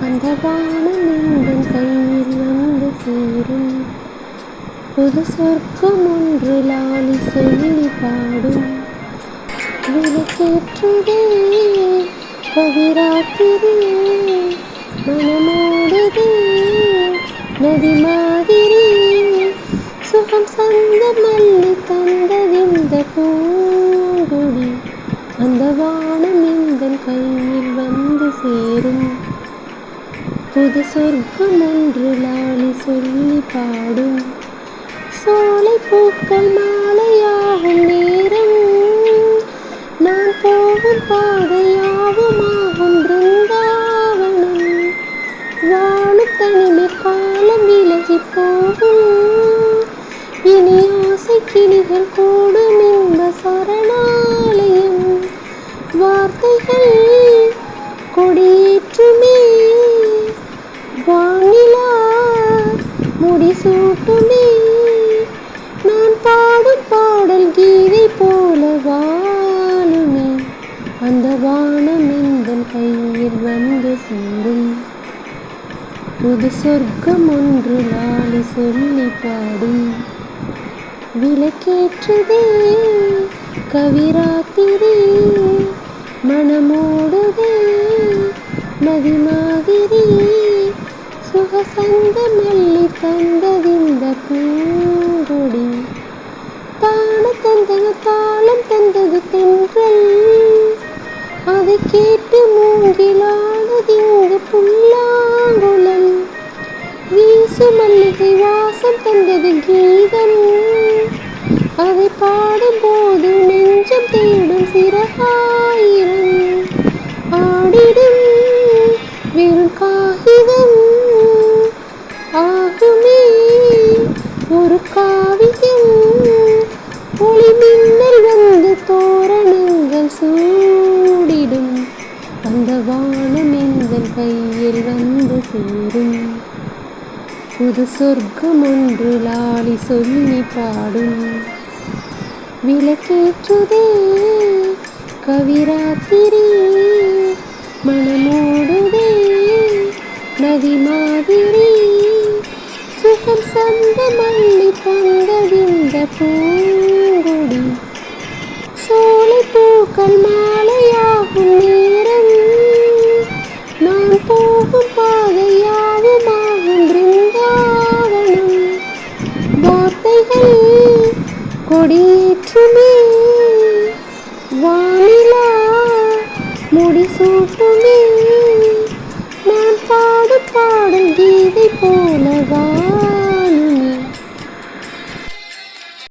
அந்த வானம் எந்தன் கையில் வந்து சேரும். புது சொர்க்கம் ஒன்று லாலி சொல்லி பாடும். விளக்கேற்றுதே கவிராத்திரி, மனமோடுதே நதி மாதிரி. சுகம் சந்த மல்லி தந்ததிந்த பூங்கொடி. அந்த வானம் எந்தன் கையில் வந்து சேரும். புது சொர்க்கம் ஒன்று லாலி சொல்லி பாடும். சோலை பூக்கள் மாலையாகும் நேரம், நான் போகும் பாதையாகுமாகும் பிருந்தாவனம். வாழும் தனிமை காலம் விலகி போகும். இனி ஆசை கிளிகள் கூடும் இன்ப சரணாலயம். வார்த்தைகள் கொடியேற்றுமே, வானிலா முடிசூட்டுமே. நான் பாடும் பாடல் கீதை போல வாழுமே. அந்த வானம் எந்தன் கையில் வந்து சேரும். புது சொர்க்கம் ஒன்று லாலி சொல்லி பாடும். விளக்கேற்றுதே கவிராத்திரி, மனமோடுதே நதி மாதிரி. சுகசந்த மல்லி தந்ததிந்த பூங்கொடி. தான தந்தன தாளம் தந்தது தென்றல், அதை கேட்டு மூங்கிலானதிங்கு புல்லாங்குழல். வீசு மல்லிகை வாசம் தந்தது கீதம், அதை பாடும்போது நெஞ்சம் தேடும் சிறகாயிரம். ஆடிடும் வெறும் காகிதம் ஆகுமே ஒரு காவியம். ஒளி மின்னல் வந்து தோரணங்கள் சூடிடும். அந்த வானம் எந்தன் கையில் வந்து சேரும். புது சொர்க்கம் ஒன்று லாலி சொல்லி பாடும். விளக்கேற்றுதே கவிராத்திரி, மனமோடுதே நதி மாதிரி. சுகம் சந்த மல்லி தந்ததிந்த பூங்கொடி. சோலை பூக்கள் மாலையாகும் நேரம், நான் போகும் பாதையாகுமாகும் பிருந்தாவனம். வார்த்தைகள் கொடியே